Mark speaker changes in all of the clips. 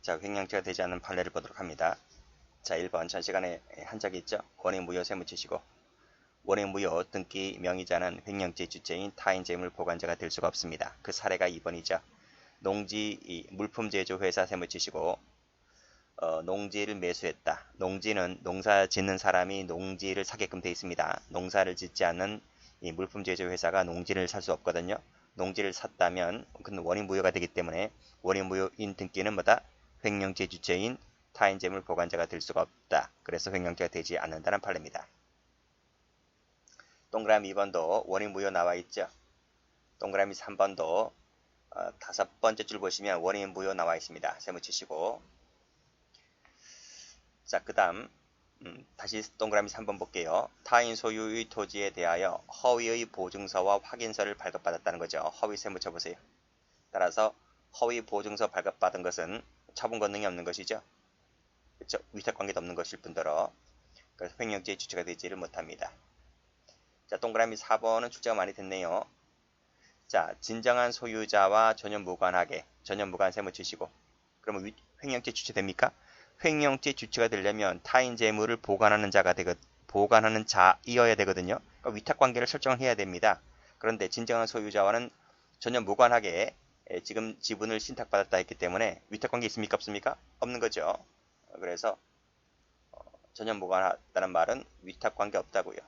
Speaker 1: 자, 횡령죄가 되지 않는 판례를 보도록 합니다. 자, 1번 전 시간에 한 적이 있죠. 원익무효 세무치시고 원익무효 등기 명의자는 횡령죄 주체인 타인 재물 보관자가 될 수가 없습니다. 그 사례가 2번이죠. 농지 물품 제조 회사 세무치시고 농지를 매수했다. 농지는 농사 짓는 사람이 농지를 사게끔 되어 있습니다. 농사를 짓지 않는 이 물품 제조 회사가 농지를 살 수 없거든요. 농지를 샀다면 그건 원익무효가 되기 때문에 원익무효인 등기는 뭐다? 횡령죄 주체인 타인 재물 보관자가 될 수가 없다. 그래서 횡령죄가 되지 않는다는 판례입니다. 동그라미 2번도 원익무효 나와 있죠. 동그라미 3번도 다섯 번째 줄 보시면 원익무효 나와 있습니다. 세무치시고 자, 그 다음 다시 동그라미 3번 볼게요. 타인 소유의 토지에 대하여 허위의 보증서와 확인서를 발급받았다는 거죠. 허위 세무쳐 보세요. 따라서 허위 보증서 발급받은 것은 처분 권능이 없는 것이죠. 그렇죠? 위탁관계도 없는 것일 뿐더러 그래서 횡령죄의 주체가 되지를 못합니다. 자, 동그라미 4번은 출제가 많이 됐네요. 자, 진정한 소유자와 전혀 무관하게 전혀 무관 세무치시고 그러면 횡령죄 주체 됩니까? 횡령죄 주체가 되려면 타인 재물을 보관하는 자이어야 되거든요. 그러니까 위탁관계를 설정을 해야 됩니다. 그런데 진정한 소유자와는 전혀 무관하게 지금 지분을 신탁받았다 했기 때문에 위탁관계 있습니까? 없습니까? 없는 거죠. 그래서 전혀 무관하다는 말은 위탁관계 없다고요.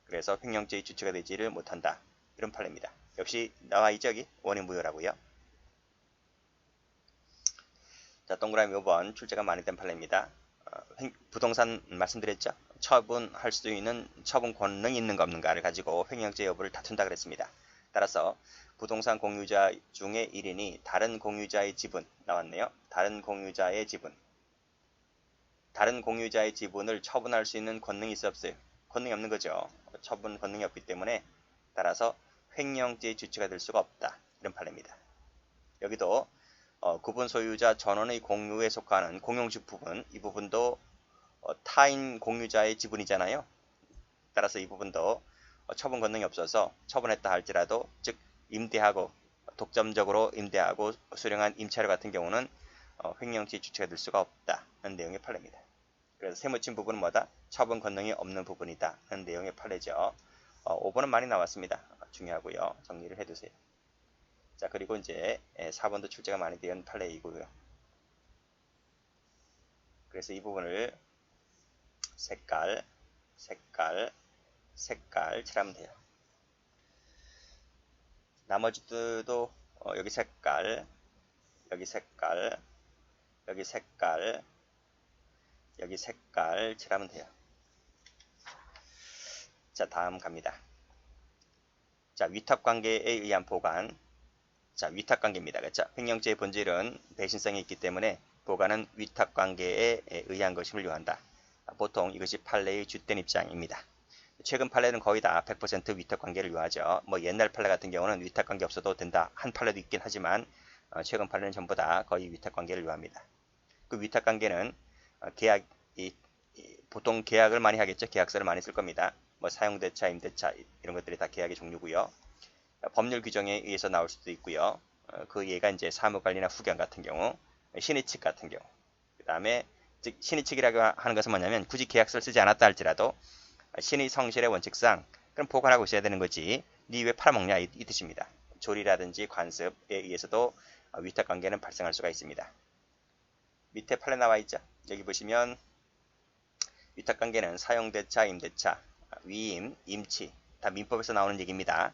Speaker 1: 그래서 횡령죄의 주체가 되지를 못한다. 이런 판례입니다. 역시 나와 있죠? 여기 원익무효라고요. 자, 동그라미 5번 출제가 많이 된 판례입니다. 부동산 말씀드렸죠? 처분할 수 있는 처분 권능이 있는가 없는가를 가지고 횡령죄 여부를 다툰다 그랬습니다. 따라서 부동산 공유자 중에 1인이 다른 공유자의 지분 나왔네요. 다른 공유자의 지분을 처분할 수 있는 권능이 있어 없어요? 권능이 없는 거죠. 처분 권능이 없기 때문에 따라서 횡령죄의 주체가 될 수가 없다. 이런 판례입니다. 여기도 구분 소유자 전원의 공유에 속하는 공용직 부분, 이 부분도 타인 공유자의 지분이잖아요. 따라서 이 부분도 처분 권능이 없어서 처분했다 할지라도 즉 임대하고 독점적으로 임대하고 수령한 임차료 같은 경우는 횡령죄의 주체가 될 수가 없다 하는 내용의 판례입니다. 그래서 세무침 부분은 뭐다? 처분 권능이 없는 부분이다 하는 내용의 판례죠. 5번은 많이 나왔습니다. 중요하고요. 정리를 해두세요. 자, 그리고 이제 4번도 출제가 많이 된 판례이고요. 그래서 이 부분을 색깔 칠하면 돼요. 나머지들도 여기 색깔, 여기 색깔, 여기 색깔, 여기 색깔 칠하면 돼요. 자, 다음 갑니다. 자, 위탁관계에 의한 보관. 자, 위탁관계입니다. 그렇죠? 횡령죄의 본질은 배신성이 있기 때문에 보관은 위탁관계에 의한 것임을 요한다. 보통 이것이 판례의 주된 입장입니다. 최근 판례는 거의 다 100% 위탁관계를 요하죠. 뭐 옛날 판례 같은 경우는 위탁관계 없어도 된다 한 판례도 있긴 하지만 최근 판례는 전부 다 거의 위탁관계를 요합니다. 그 위탁관계는 보통 계약을 많이 하겠죠. 계약서를 많이 쓸 겁니다. 뭐 사용대차, 임대차 이런 것들이 다 계약의 종류고요. 법률 규정에 의해서 나올 수도 있고요. 그 예가 이제 사무관리나 후견 같은 경우, 신의칙 같은 경우. 그 다음에 즉 신의칙이라고 하는 것은 뭐냐면 굳이 계약서를 쓰지 않았다 할지라도 신의 성실의 원칙상 그럼 보관하고 있어야 되는 거지. 니 왜 팔아먹냐 이 뜻입니다. 조리라든지 관습에 의해서도 위탁관계는 발생할 수가 있습니다. 밑에 판례 나와 있죠. 여기 보시면 위탁관계는 사용대차, 임대차, 위임, 임치 다 민법에서 나오는 얘기입니다.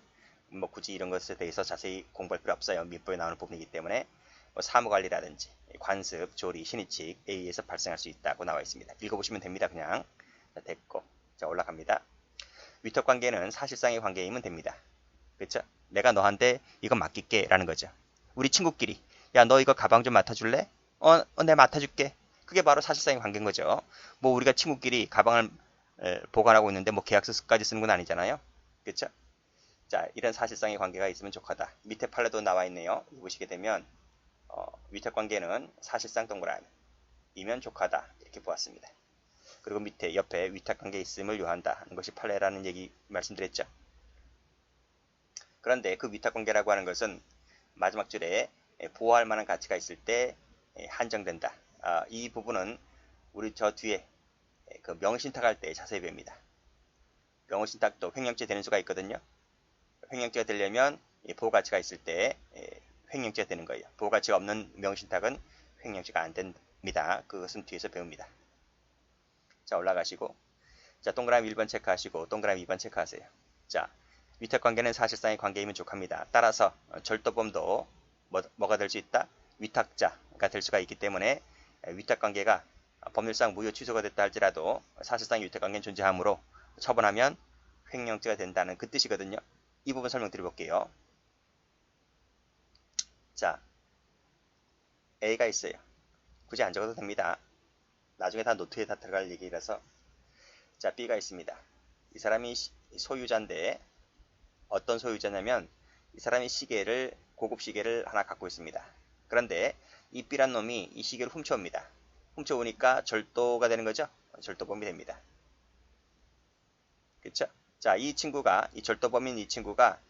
Speaker 1: 뭐 굳이 이런 것에 대해서 자세히 공부할 필요 없어요. 민법에 나오는 부분이기 때문에 뭐 사무관리라든지 관습, 조리, 신의칙에 의해서 발생할 수 있다고 나와 있습니다. 읽어보시면 됩니다. 그냥 자, 됐고 자 올라갑니다. 위탁관계는 사실상의 관계이면 됩니다. 그렇죠? 내가 너한테 이거 맡길게 라는 거죠. 우리 친구끼리 야 너 이거 가방 좀 맡아줄래? 내가 맡아줄게. 그게 바로 사실상의 관계인 거죠. 뭐 우리가 친구끼리 가방을 보관하고 있는데 뭐 계약서까지 쓰는 건 아니잖아요. 그렇죠? 자, 이런 사실상의 관계가 있으면 족하다. 밑에 판례도 나와 있네요. 보시게 되면 위탁관계는 사실상 동그라미이면 족하다. 이렇게 보았습니다. 그리고 밑에 옆에 위탁관계 있음을 요한다 하는 것이 판례라는 얘기 말씀드렸죠. 그런데 그 위탁관계라고 하는 것은 마지막 줄에 보호할 만한 가치가 있을 때 한정된다. 이 부분은 우리 저 뒤에 그 명신탁 할 때 자세히 봅니다. 명신탁도 횡령죄 되는 수가 있거든요. 횡령죄가 되려면 보호가치가 있을 때 횡령죄가 되는 거예요. 보호가치가 없는 명신탁은 횡령죄가 안 됩니다. 그것은 뒤에서 배웁니다. 자, 올라가시고, 자, 동그라미 1번 체크하시고 동그라미 2번 체크하세요. 자, 위탁관계는 사실상의 관계이면 족합니다. 따라서 절도범도 뭐가 될 수 있다? 위탁자가 될 수가 있기 때문에 위탁관계가 법률상 무효 취소가 됐다 할지라도 사실상의 위탁관계는 존재하므로 처분하면 횡령죄가 된다는 그 뜻이거든요. 이 부분 설명드려볼게요. 자, A가 있어요. 굳이 안 적어도 됩니다. 나중에 다 노트에 다 들어갈 얘기라서. 자, B가 있습니다. 이 사람이 소유자인데 어떤 소유자냐면 이 사람이 시계를 고급 시계를 하나 갖고 있습니다. 그런데 이 B란 놈이 이 시계를 훔쳐옵니다. 훔쳐오니까 절도가 되는 거죠. 절도범이 됩니다. 그쵸? 자, 이 절도범인 이 친구가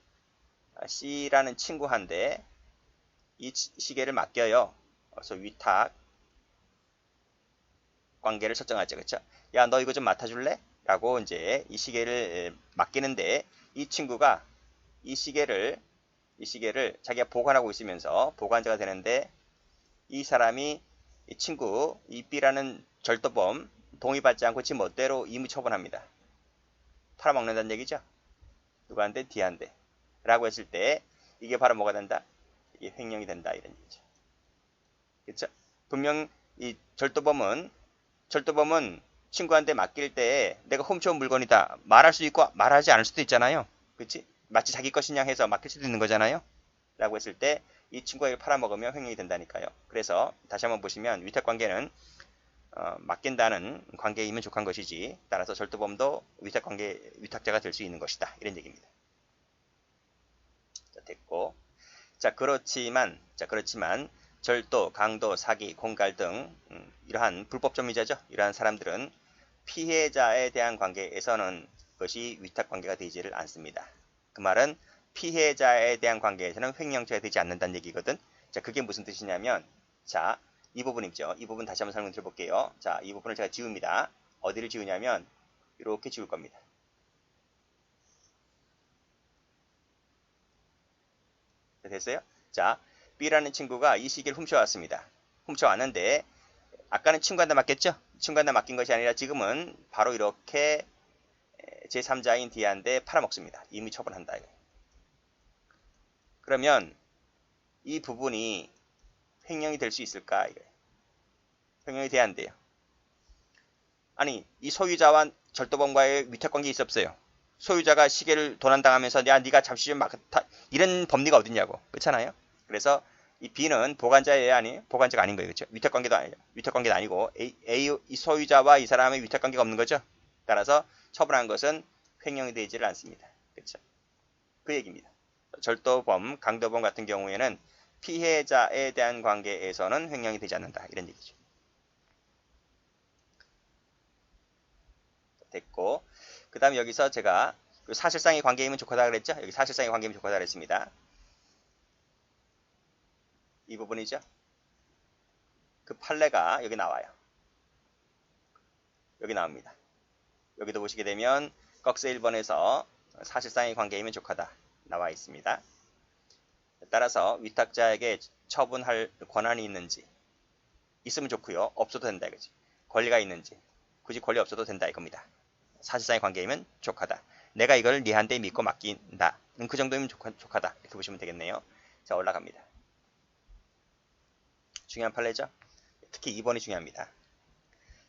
Speaker 1: C라는 친구한테 이 시계를 맡겨요. 그래서 위탁 관계를 설정하죠. 그쵸? 야, 너 이거 좀 맡아줄래? 라고 이제 이 시계를 맡기는데 이 친구가 이 시계를 자기가 보관하고 있으면서 보관자가 되는데 이 사람이 이 친구, 이 B라는 절도범 동의받지 않고 지 멋대로 임의 처분합니다. 팔아먹는다는 얘기죠. 누구한테? D한테. 라고 했을 때 이게 바로 뭐가 된다? 이게 횡령이 된다 이런 얘기죠. 그쵸? 분명 이 절도범은 친구한테 맡길 때 내가 훔쳐온 물건이다 말할 수 있고 말하지 않을 수도 있잖아요. 그치? 마치 자기 것이냐 해서 맡길 수도 있는 거잖아요. 라고 했을 때 이 친구가 이걸 팔아먹으면 횡령이 된다니까요. 그래서 다시 한번 보시면 위탁관계는 맡긴다는 관계이면 족한 것이지 따라서 절도범도 위탁자가 될 수 있는 것이다. 이런 얘기입니다. 자, 됐고. 자, 그렇지만 절도, 강도, 사기, 공갈 등 이러한 불법점유자죠. 이러한 사람들은 피해자에 대한 관계에서는 그것이 위탁관계가 되지를 않습니다. 그 말은 피해자에 대한 관계에서는 횡령죄가 되지 않는다는 얘기거든. 자, 그게 무슨 뜻이냐면 자, 이 부분이죠. 이 부분 다시 한번 설명드려 볼게요. 자, 이 부분을 제가 지웁니다. 어디를 지우냐면 이렇게 지울 겁니다. 자, 됐어요? 자, B라는 친구가 이 시계를 훔쳐왔습니다. 훔쳐왔는데 아까는 친구한테 맡겼죠? 친구한테 맡긴 것이 아니라 지금은 바로 이렇게 제3자인 D한테 팔아먹습니다. 임의 처분한다. 그러면 이 부분이 횡령이 될 수 있을까? 횡령이 돼야 안 돼요. 아니, 이 소유자와 절도범과의 위탁관계 있었어요. 소유자가 시계를 도난당하면서 야, 네가 잠시 좀 맡아 이런 법리가 어딨냐고. 그렇잖아요? 그래서 이 B는 보관자예요, 아니에요? 보관자가 아닌 거예요. 그렇죠? 위탁관계도 아니죠. 위탁관계도 아니고 이 소유자와 이 사람의 위탁관계가 없는 거죠. 따라서 처분한 것은 횡령이 되지를 않습니다. 그렇죠? 그 얘기입니다. 절도범, 강도범 같은 경우에는 피해자에 대한 관계에서는 횡령이 되지 않는다. 이런 얘기죠. 됐고, 그 다음에 여기서 제가 사실상의 관계이면 족하다 그랬죠? 여기 사실상의 관계이면 족하다 그랬습니다. 이 부분이죠. 그 판례가 여기 나와요. 여기 나옵니다. 여기도 보시게 되면 꺽쇠 1번에서 사실상의 관계이면 족하다 나와 있습니다. 따라서 위탁자에게 처분할 권한이 있는지 있으면 좋고요. 없어도 된다 이거지. 권리가 있는지 굳이 권리 없어도 된다 이겁니다. 사실상의 관계이면 족하다. 내가 이걸 니한테 믿고 맡긴다. 그 정도면 족하다. 이렇게 보시면 되겠네요. 자, 올라갑니다. 중요한 판례죠. 특히 2번이 중요합니다.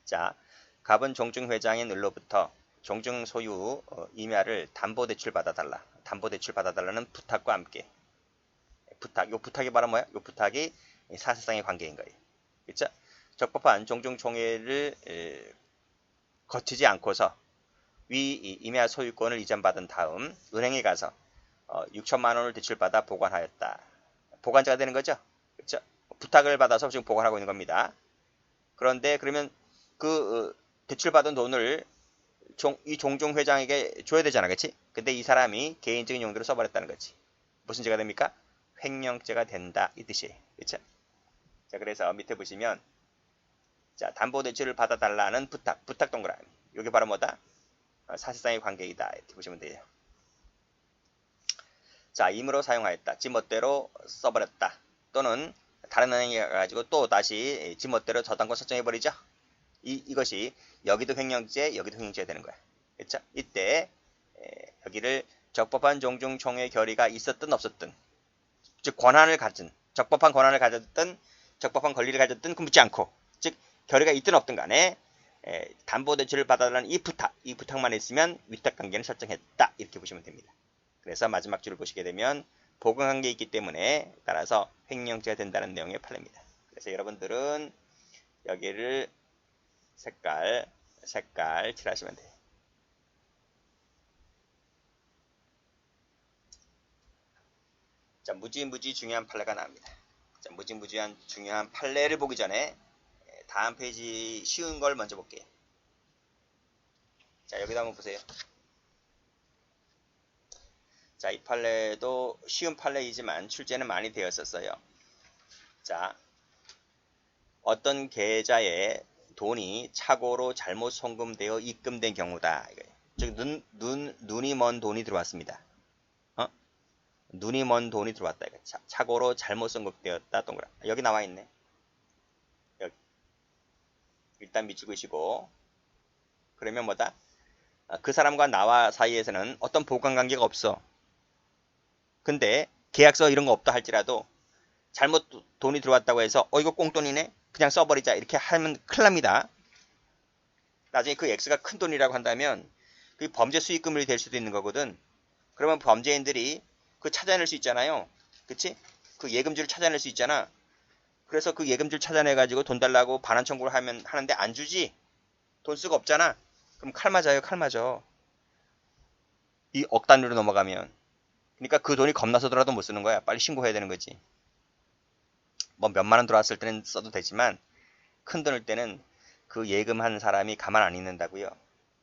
Speaker 1: 자, 갑은 종중회장인 을로부터 종중 소유 임야를 담보대출 받아달라. 담보대출 받아달라는 부탁과 함께 요 부탁이 바로 뭐야? 요 부탁이 사실상의 관계인 거예요. 그렇죠? 적법한 종중 총회를 거치지 않고서 위 임야 소유권을 이전받은 다음 은행에 가서 6천만 원을 대출받아 보관하였다. 보관자가 되는 거죠. 그렇죠? 부탁을 받아서 지금 보관하고 있는 겁니다. 그런데 그러면 그 대출받은 돈을 이 종중 회장에게 줘야 되잖아, 그렇지? 근데 이 사람이 개인적인 용도로 써버렸다는 거지. 무슨 죄가 됩니까? 횡령죄가 된다 이 뜻이에요. 그렇죠? 자, 그래서 밑에 보시면 자, 담보대출을 받아달라는 부탁 동그라미. 이게 바로 뭐다? 사실상의 관계이다. 이렇게 보시면 돼요. 자, 임으로 사용하였다. 지 멋대로 써버렸다. 또는 다른 은행이 가지고 또 다시 지 멋대로 저당권 설정해버리죠. 이것이 여기도 횡령죄, 여기도 횡령죄가 되는 거야. 그렇죠? 이때 여기를 적법한 종중총회 결의가 있었든 없었든, 즉 권한을 가진, 적법한 권한을 가졌든 적법한 권리를 가졌든 묻지 않고, 즉 결의가 있든 없든 간에 담보대출을 받아달라는 이 부탁만 있으면 위탁관계는 설정했다. 이렇게 보시면 됩니다. 그래서 마지막 줄을 보시게 되면 보강관계 있기 때문에 따라서 횡령죄가 된다는 내용의 판례입니다. 그래서 여러분들은 여기를 색깔 칠하시면 돼요. 자, 무지 중요한 판례가 나옵니다. 자, 무지한 중요한 판례를 보기 전에 다음 페이지 쉬운 걸 먼저 볼게요. 자, 여기다 한번 보세요. 자, 이 판례도 쉬운 판례이지만 출제는 많이 되었었어요. 자, 어떤 계좌에 돈이 착오로 잘못 송금되어 입금된 경우다. 즉 눈이 먼 돈이 들어왔습니다. 눈이 먼 돈이 들어왔다. 착오로 잘못 송금되었다. 동그라. 여기 나와 있네. 여기. 일단 밑줄 그시고. 그러면 뭐다? 그 사람과 나와 사이에서는 어떤 보관관계가 없어. 근데 계약서 이런 거 없다 할지라도 잘못 돈이 들어왔다고 해서 이거 꽁돈이네? 그냥 써버리자. 이렇게 하면 큰일 납니다. 나중에 그 X가 큰 돈이라고 한다면 그게 범죄 수익금이 될 수도 있는 거거든. 그러면 범죄인들이 그 찾아낼 수 있잖아요. 그치? 그 예금주를 찾아낼 수 있잖아. 그래서 그 예금주를 찾아내가지고 돈 달라고 반환 청구를 하는데 안 주지? 돈 쓰고 없잖아. 그럼 칼 맞아요. 이 억 단위로 넘어가면. 그러니까 그 돈이 겁나서더라도 못 쓰는 거야. 빨리 신고해야 되는 거지. 뭐 몇만 원 들어왔을 때는 써도 되지만 큰 돈일 때는 그 예금한 사람이 가만 안 있는다고요.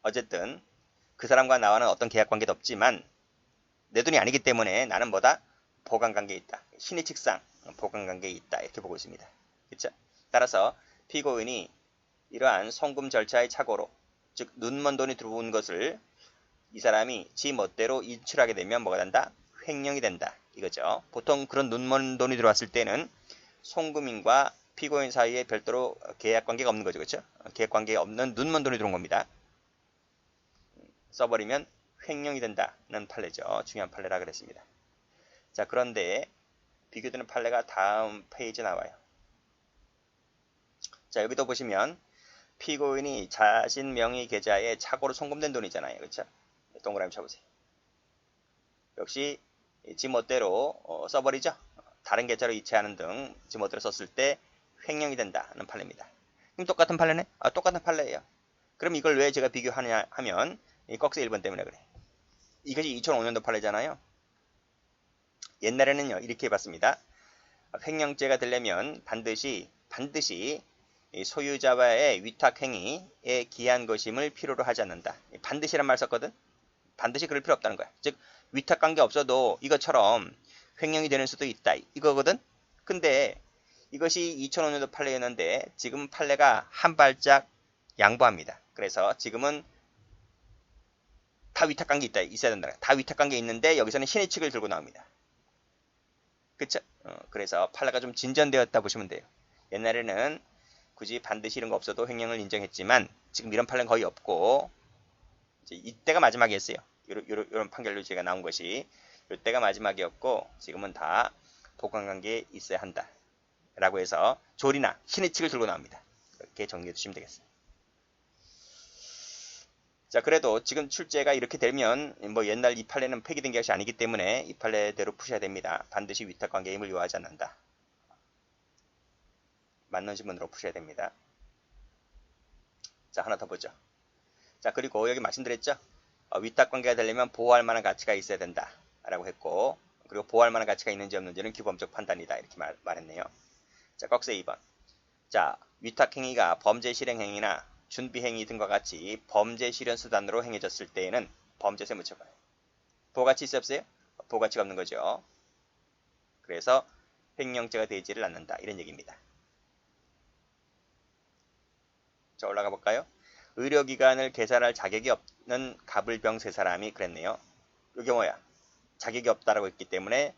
Speaker 1: 어쨌든 그 사람과 나와는 어떤 계약관계도 없지만 내 돈이 아니기 때문에 나는 뭐다? 보관관계에 있다. 신의칙상 보관관계에 있다. 이렇게 보고 있습니다. 그렇죠? 따라서 피고인이 이러한 송금 절차의 착오로, 즉 눈먼 돈이 들어온 것을 이 사람이 지 멋대로 인출하게 되면 뭐가 된다? 횡령이 된다. 이거죠. 보통 그런 눈먼 돈이 들어왔을 때는 송금인과 피고인 사이에 별도로 계약관계가 없는 거죠. 그렇죠? 계약관계가 없는 눈먼 돈이 들어온 겁니다. 써버리면 횡령이 된다는 판례죠. 중요한 판례라 그랬습니다. 자, 그런데 비교되는 판례가 다음 페이지에 나와요. 자, 여기도 보시면 피고인이 자신 명의 계좌에 착오로 송금된 돈이잖아요. 그렇죠? 동그라미 쳐보세요. 역시 지 멋대로 써버리죠. 다른 계좌로 이체하는 등 지 멋대로 썼을 때 횡령이 된다는 판례입니다. 그럼 똑같은 판례네? 똑같은 판례예요. 그럼 이걸 왜 제가 비교하냐 하면 이 꺽쇠 1번 때문에 그래. 이것이 2005년도 판례잖아요. 옛날에는요 이렇게 해봤습니다. 횡령죄가 되려면 반드시 소유자와의 위탁행위에 기한 것임을 필요로 하지 않는다. 반드시란 말 썼거든. 반드시 그럴 필요 없다는 거야. 즉 위탁관계 없어도 이것처럼 횡령이 되는 수도 있다. 이거거든. 근데 이것이 2005년도 판례였는데 지금 판례가 한 발짝 양보합니다. 그래서 지금은 다 위탁관계 있어야 된다. 다 위탁관계 있는데 여기서는 신의칙을 들고 나옵니다. 그쵸? 그래서 판례가 좀 진전되었다 보시면 돼요. 옛날에는 굳이 반드시 이런 거 없어도 횡령을 인정했지만 지금 이런 판례는 거의 없고 이제 이때가 마지막이었어요. 이런 판결로 제가 나온 것이 이때가 마지막이었고 지금은 다 보관관계에 있어야 한다. 라고 해서 조리나 신의칙을 들고 나옵니다. 이렇게 정리해 주시면 되겠어요. 자, 그래도 지금 출제가 이렇게 되면 뭐 옛날 이 판례는 폐기된 것이 아니기 때문에 이 판례대로 푸셔야 됩니다. 반드시 위탁관계임을 요하지 않는다. 맞는 지문으로 푸셔야 됩니다. 자, 하나 더 보죠. 자, 그리고 여기 말씀드렸죠. 위탁관계가 되려면 보호할 만한 가치가 있어야 된다. 라고 했고 그리고 보호할 만한 가치가 있는지 없는지는 규범적 판단이다. 이렇게 말했네요. 자, 꺽쇠 2번. 자, 위탁행위가 범죄 실행행위나 준비행위 등과 같이 범죄 실현 수단으로 행해졌을 때에는 범죄세 묻혀가요. 보호가치 있어 없어요? 보호가치가 없는 거죠. 그래서 횡령죄가 되지를 않는다. 이런 얘기입니다. 자, 올라가 볼까요? 의료기관을 개설할 자격이 없는 갑을병 세 사람이 그랬네요. 이게 뭐야? 자격이 없다라고 했기 때문에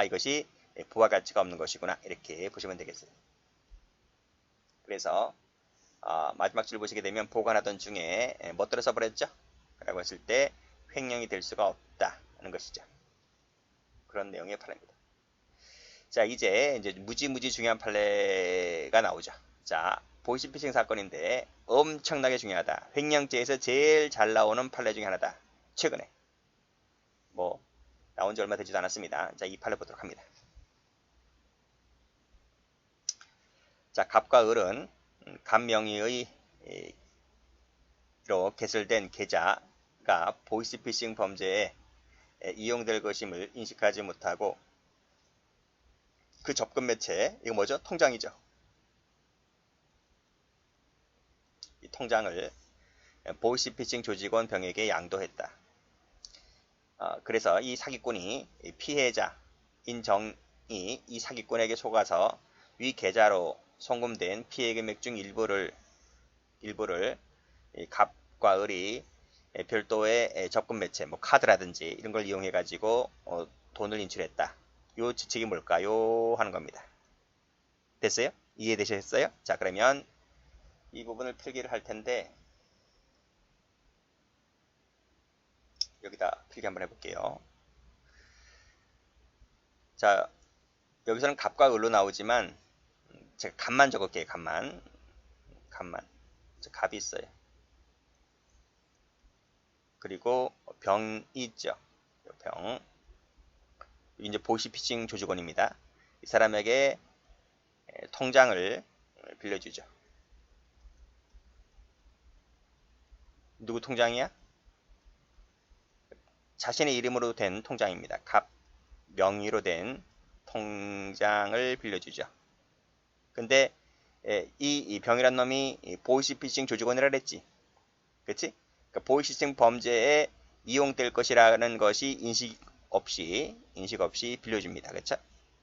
Speaker 1: 이것이 부가가치가 없는 것이구나 이렇게 보시면 되겠어요. 그래서 마지막 줄 보시게 되면 보관하던 중에 못 써버렸죠? 라고 했을 때 횡령이 될 수가 없다는 것이죠. 그런 내용의 판례입니다. 자, 이제 무지무지 중요한 판례가 나오죠. 자, 보이스피싱 사건인데 엄청나게 중요하다. 횡령죄에서 제일 잘 나오는 판례 중에 하나다. 최근에 뭐 나온 지 얼마 되지도 않았습니다. 자, 이 판례 보도록 합니다. 자, 갑과 을은 갑 명의의 로 개설된 계좌가 보이스피싱 범죄에 이용될 것임을 인식하지 못하고 그 접근 매체, 이거 뭐죠? 통장이죠. 이 통장을 보이스피싱 조직원 병에게 양도했다. 그래서 이 사기꾼이 피해자인 정이 이 사기꾼에게 속아서 위 계좌로 송금된 피해 금액 중 일부를 갑과 을이 별도의 접근 매체, 뭐 카드라든지 이런 걸 이용해 가지고 돈을 인출했다. 요 지책이 뭘까요? 하는 겁니다. 됐어요? 이해되셨어요? 자, 그러면 이 부분을 필기를 할 텐데 여기다 필기 한번 해볼게요. 자, 여기서는 갑과 을로 나오지만 제가 갑만 적을게요. 갑만. 갑이 있어요. 그리고 병이 있죠. 병. 이제 보이스피싱 조직원입니다. 이 사람에게 통장을 빌려주죠. 누구 통장이야? 자신의 이름으로 된 통장입니다. 갑 명의로 된 통장을 빌려주죠. 근데 이 병이란 놈이 보이스피싱 조직원이라 그랬지. 그치? 그러니까 보이스피싱 범죄에 이용될 것이라는 것이 인식 없이 빌려줍니다. 그쵸?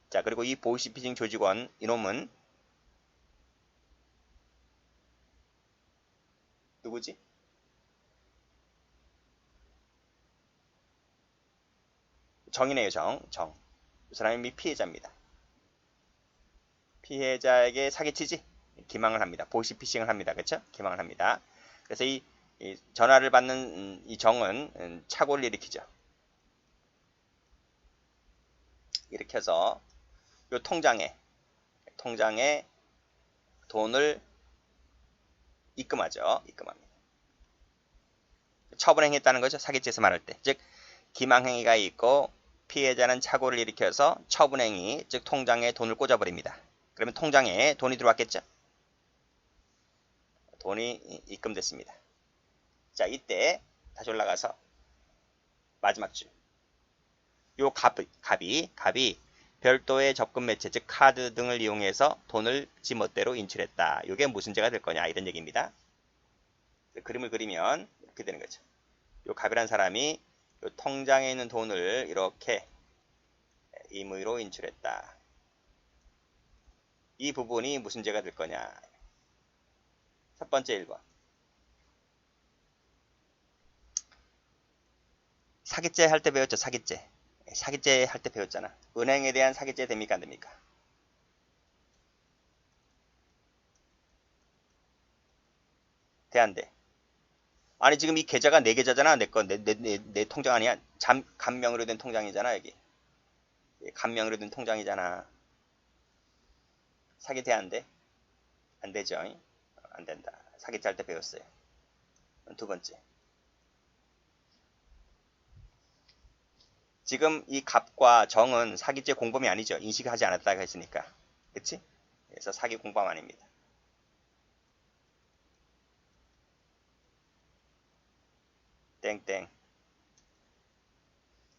Speaker 1: 자, 그리고 이 보이스피싱 조직원 이놈은 누구지? 정이네요. 정. 이 사람이 피해자입니다. 피해자에게 사기치지? 기망을 합니다. 보이스피싱을 합니다. 그쵸? 기망을 합니다. 그래서 이 전화를 받는 이 정은 착오를 일으키죠. 일으켜서 이 통장에 돈을 입금하죠. 입금합니다. 처분행위했다는 거죠. 사기죄에서 말할 때. 즉 기망행위가 있고 피해자는 착오를 일으켜서 처분행위, 즉 통장에 돈을 꽂아버립니다. 그러면 통장에 돈이 들어왔겠죠? 돈이 입금됐습니다. 자, 이때 다시 올라가서 마지막 줄. 요 갑이 별도의 접근 매체, 즉 카드 등을 이용해서 돈을 지멋대로 인출했다. 이게 무슨 죄가 될 거냐 이런 얘기입니다. 그림을 그리면 이렇게 되는 거죠. 요 갑이라는 사람이 요 통장에 있는 돈을 이렇게 임의로 인출했다. 이 부분이 무슨 죄가 될 거냐. 첫 번째 1번. 사기죄 할 때 배웠죠. 사기죄 할 때 배웠잖아. 은행에 대한 사기죄 됩니까? 안 됩니까? 돼, 안 돼? 아니, 지금 이 계좌가 내 계좌잖아. 내 통장 아니야. 간명으로 된 통장이잖아, 여기. 간명으로 된 통장이잖아. 사기 돼, 안 돼? 안 되죠. 안 된다. 사기죄 할 때 배웠어요. 두 번째. 지금 이 갑과 정은 사기죄 공범이 아니죠. 인식하지 않았다고 했으니까. 그치? 그래서 사기 공범 아닙니다. 땡땡.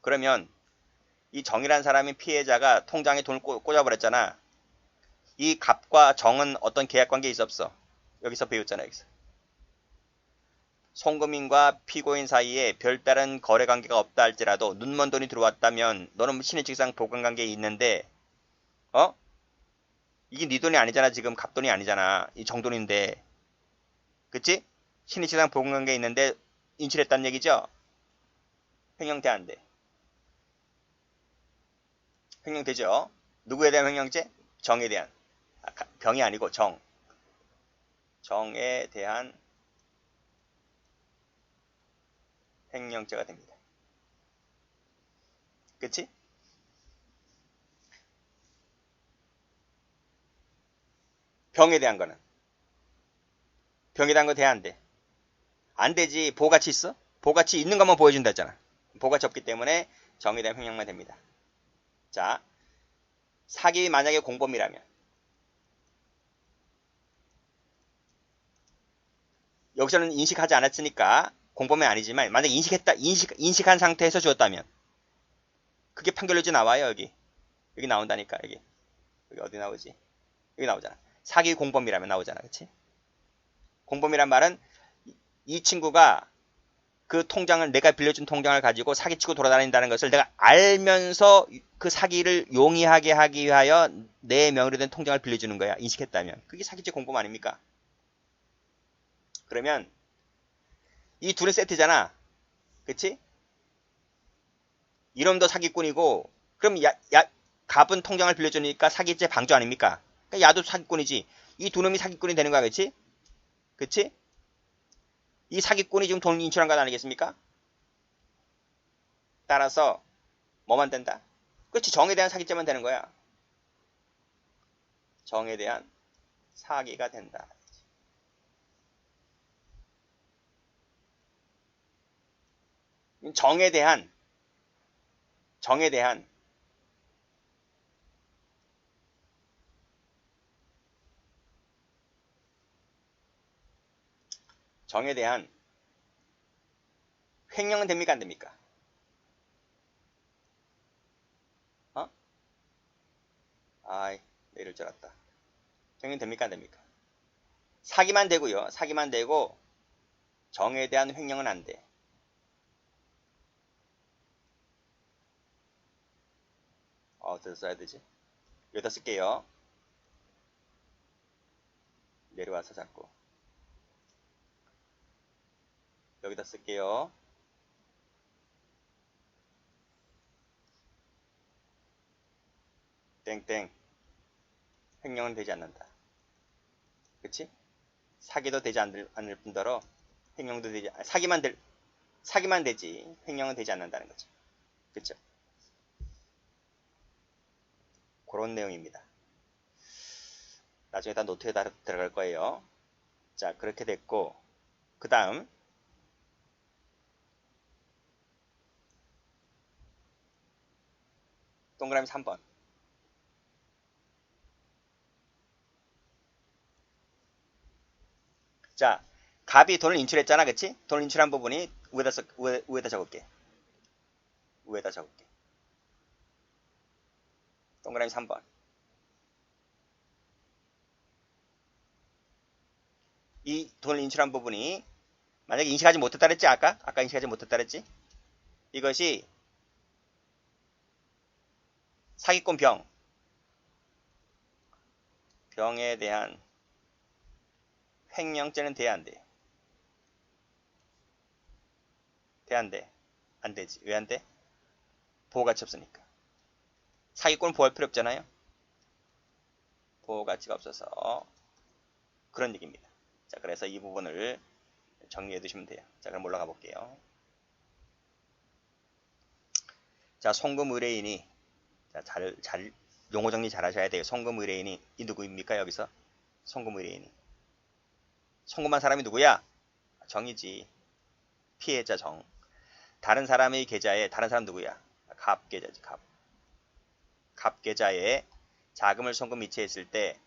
Speaker 1: 그러면 이 정이라는 사람이 피해자가 통장에 돈을 꽂아버렸잖아. 이 갑과 정은 어떤 계약관계에 있었어? 여기서 배웠잖아. 여기서. 송금인과 피고인 사이에 별다른 거래관계가 없다 할지라도 눈먼 돈이 들어왔다면 너는 신의직상 보관관계에 있는데 이게 네 돈이 아니잖아. 지금 갑돈이 아니잖아. 이 정돈인데 그치? 신의치상 보건관계 있는데 인출했다는 얘기죠? 횡령돼 안 돼? 횡령되죠? 누구에 대한 횡령죄? 정에 대한. 병이 아니고 정. 정에 대한 횡령죄가 됩니다. 그치? 병에 대한 거는. 병에 대한 거 돼 안 돼? 안 되지. 보호가치 있어? 보호가치 있는 것만 보여준다 했잖아. 보호가치 없기 때문에 정에 대한 횡령만 됩니다. 자, 사기 만약에 공범이라면 여기서는 인식하지 않았으니까 공범이 아니지만 만약에 인식한 상태에서 주었다면 그게 판결료지 나와요. 여기 나온다니까. 여기 어디 나오지? 여기 나오잖아. 사기 공범이라면 나오잖아. 그치? 공범이란 말은 이 친구가 그 통장을, 내가 빌려준 통장을 가지고 사기치고 돌아다닌다는 것을 내가 알면서 그 사기를 용이하게 하기 위하여 내 명의로 된 통장을 빌려주는 거야. 인식했다면. 그게 사기죄 공범 아닙니까? 그러면 이 둘은 세트잖아. 그치? 이놈도 사기꾼이고, 그럼 갑은 통장을 빌려주니까 사기죄 방조 아닙니까? 그러니까 야도 사기꾼이지. 이 두 놈이 사기꾼이 되는 거야. 그치? 그치? 이 사기꾼이 지금 돈 인출한 것 아니겠습니까? 따라서 뭐만 된다? 그렇지. 정에 대한 사기죄만 되는 거야. 정에 대한 사기가 된다. 정에 대한 횡령은 됩니까 안 됩니까? 어? 아이, 내 이럴 줄 알았다. 횡령 됩니까 안 됩니까? 사기만 되고요. 사기만 되고 정에 대한 횡령은 안 돼. 어디서 써야 되지? 여기다 쓸게요. 내려와서 잡고 여기다 쓸게요. 땡땡. 횡령은 되지 않는다. 그치? 사기도 되지 않을 뿐더러 횡령도 되지, 사기만 되지 횡령은 되지 않는다는 거죠. 그쵸? 그런 내용입니다. 나중에 다 노트에 들어갈 거예요. 자, 그렇게 됐고, 그 다음 동그라미 3번. 자, 갑이 돈을 인출했잖아. 그치? 돈을 인출한 부분이 위에다 적을게. 위에다 적을게. 동그라미 3번. 이 돈을 인출한 부분이 만약에 인식하지 못했다 그랬지? 아까 인식하지 못했다 그랬지? 이것이 사기꾼 병에 대한 횡령죄는 돼야 안 돼. 돼 안 돼? 안 되지. 왜 안 돼? 보호가치 없으니까. 사기꾼은 보호할 필요 없잖아요. 보호가치가 없어서 그런 얘기입니다. 자, 그래서 이 부분을 정리해 두시면 돼요. 자, 그럼 올라가 볼게요. 자, 송금 의뢰인이, 자, 용어 정리 잘 하셔야 돼요. 송금 의뢰인이 이 누구입니까? 여기서 송금 의뢰인이 송금한 사람이 누구야? 정이지. 피해자 정. 다른 사람의 계좌에, 다른 사람 누구야? 갑 계좌지. 갑 계좌에 자금을 송금 이체했을 때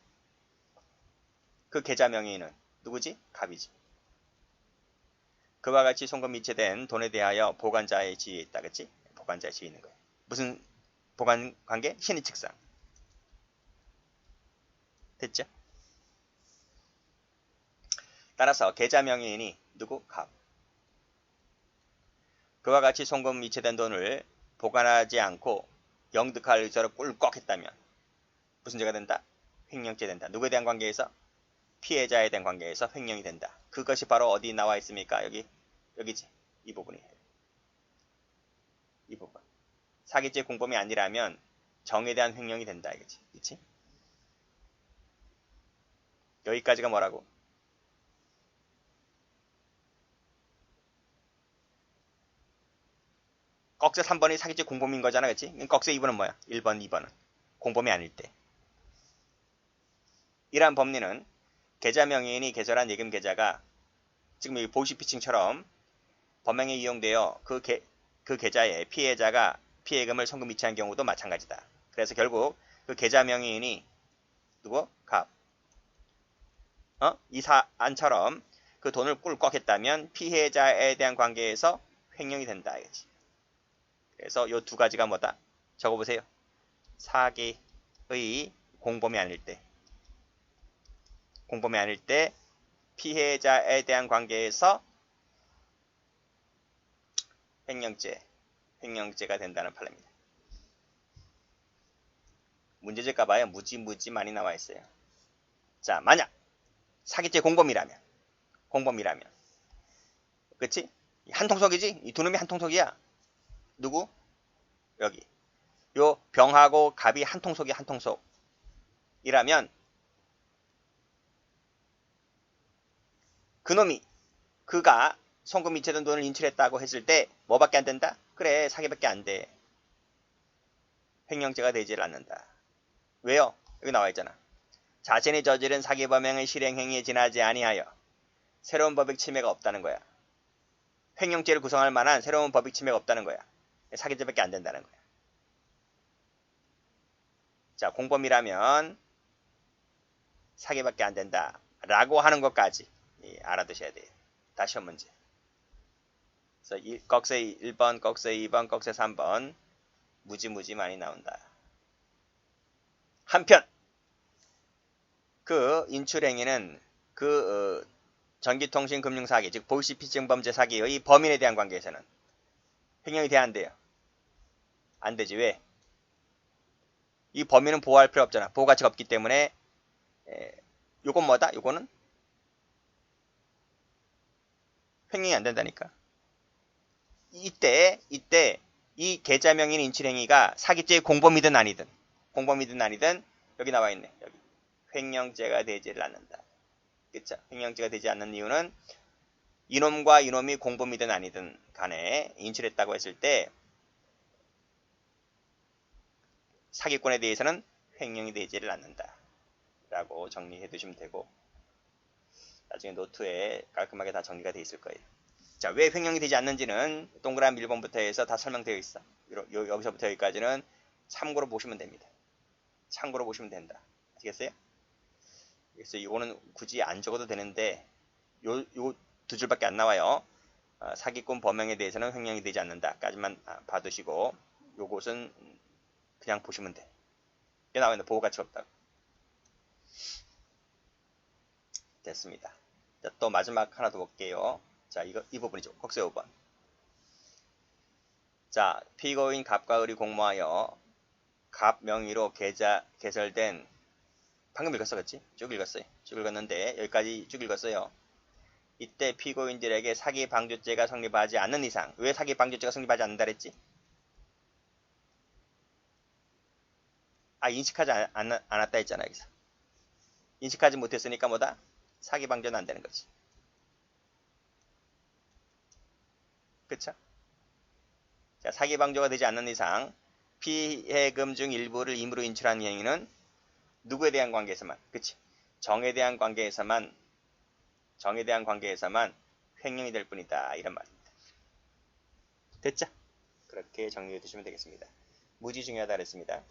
Speaker 1: 그 계좌 명의인은 누구지? 갑이지. 그와 같이 송금 이체된 돈에 대하여 보관자의 지위에 있다. 그치? 보관자의 지위에 있는 거예요. 무슨 보관 관계? 신의측상. 됐죠? 따라서 계좌 명의인이 누구? 갑. 그와 같이 송금 이체된 돈을 보관하지 않고 영득할 의사로 꿀꺽 했다면 무슨 죄가 된다? 횡령죄 된다. 누구에 대한 관계에서? 피해자에 대한 관계에서 횡령이 된다. 그것이 바로 어디 나와 있습니까? 여기지. 이 부분이에요. 이 부분. 사기죄 공범이 아니라면 정에 대한 횡령이 된다. 이거지. 그치? 여기까지가 뭐라고? 꺽쇠 3번이 사기죄 공범인 거잖아. 그치? 꺽쇠 2번은 뭐야? 1번, 2번은. 공범이 아닐 때. 이러한 법리는 계좌 명의인이 개설한 예금 계좌가 지금 여기 보시피칭처럼 범행에 이용되어 그 계좌에 피해자가 피해금을 송금 이체한 경우도 마찬가지다. 그래서 결국 그 계좌 명의인이 누구? 갑. 이 사안처럼 그 돈을 꿀꺽 했다면 피해자에 대한 관계에서 횡령이 된다. 이거지. 그래서 이 두 가지가 뭐다? 적어보세요. 사기의 공범이 아닐 때. 공범이 아닐 때 피해자에 대한 관계에서 횡령죄가 된다는 판례입니다. 문제집 가봐요. 무지 많이 나와 있어요. 자, 만약 사기죄 공범이라면 그치? 한통속이지? 이 두 놈이 한통속이야. 누구? 여기. 요 병하고 갑이 한통속이라면 그가 송금 이체된 돈을 인출했다고 했을 때 뭐밖에 안 된다? 그래, 사기밖에 안 돼. 횡령죄가 되지를 않는다. 왜요? 여기 나와 있잖아. 자신이 저지른 사기 범행의 실행 행위에 지나지 아니하여 새로운 법익 침해가 없다는 거야. 횡령죄를 구성할 만한 새로운 법익 침해가 없다는 거야. 사기죄밖에 안 된다는 거야. 자, 공범이라면 사기밖에 안 된다. 라고 하는 것까지 알아두셔야 돼요. 다시 한 문제. 그래서 꺽쇠 1번, 꺽쇠 2번, 꺽쇠 3번 무지 많이 나온다. 한편 그 인출행위는 그 전기통신금융사기, 즉 보이스피싱범죄 사기의 범인에 대한 관계에서는 횡령이 돼야 안 돼요. 안 되지. 왜? 이 범인은 보호할 필요 없잖아. 보호 가치가 없기 때문에 요건 뭐다? 요거는 횡령이 안 된다니까. 이때 이 계좌명인 인출행위가 사기죄의 공범이든 아니든 여기 나와 있네. 여기 횡령죄가 되지를 않는다. 그쵸? 횡령죄가 되지 않는 이유는 이놈과 이놈이 공범이든 아니든 간에 인출했다고 했을 때 사기꾼에 대해서는 횡령이 되지를 않는다. 라고 정리해 두시면 되고 나중에 노트에 깔끔하게 다 정리가 되어 있을 거예요. 자, 왜 횡령이 되지 않는지는 동그라미 1번부터 해서 다 설명되어 있어. 여기서부터 여기까지는 참고로 보시면 됩니다. 참고로 보시면 된다. 아시겠어요? 그래서 이거는 굳이 안 적어도 되는데 요 두 줄밖에 안 나와요. 사기꾼 범행에 대해서는 횡령이 되지 않는다까지만 봐두시고 요것은 그냥 보시면 돼. 이게 나와 있는데 보호 가치가 없다고. 됐습니다. 자, 또 마지막 하나 더 볼게요. 자, 이 부분이죠. 꺽쇠 5번. 자, 피고인 갑과 을이 공모하여 갑 명의로 계좌 개설된 방금 읽었어, 그치? 쭉 읽었어요. 쭉 읽었는데 여기까지 쭉 읽었어요. 이때 피고인들에게 사기 방조죄가 성립하지 않는 이상 왜 사기 방조죄가 성립하지 않는다 그랬지? 인식하지 않았다 했잖아 여기서. 인식하지 못했으니까 뭐다? 사기 방조는 안 되는 거지. 그쵸? 자, 사기 방조가 되지 않는 이상 피해금 중 일부를 임의로 인출한 행위는 누구에 대한 관계에서만, 그치? 정에 대한 관계에서만 횡령이 될 뿐이다. 이런 말입니다. 됐죠? 그렇게 정리해 두시면 되겠습니다. 무지 중요하다 그랬습니다.